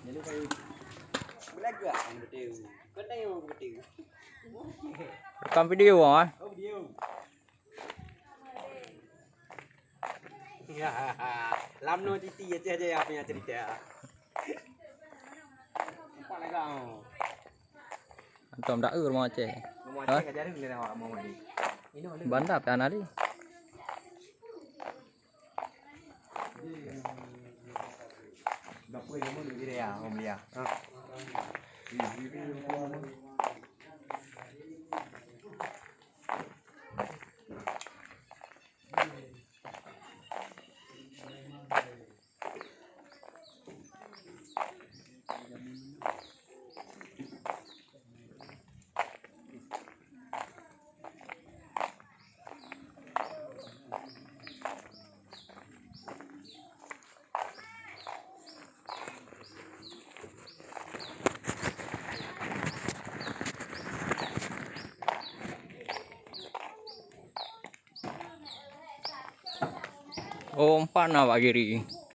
Jadi kayak belaga ang betiu. Kena yang betiu. Rekam video ah. Oh video. Ya, lamno titi aja ya punya cerita. Apa lagi kau? Antum dak ur mau Aceh. Mau Aceh kajarin ni awak mau mandi. Ini boleh. Bandap kan hari. Dapur kamu ni dia ya, om dia. Oh, umpan Pak Giri.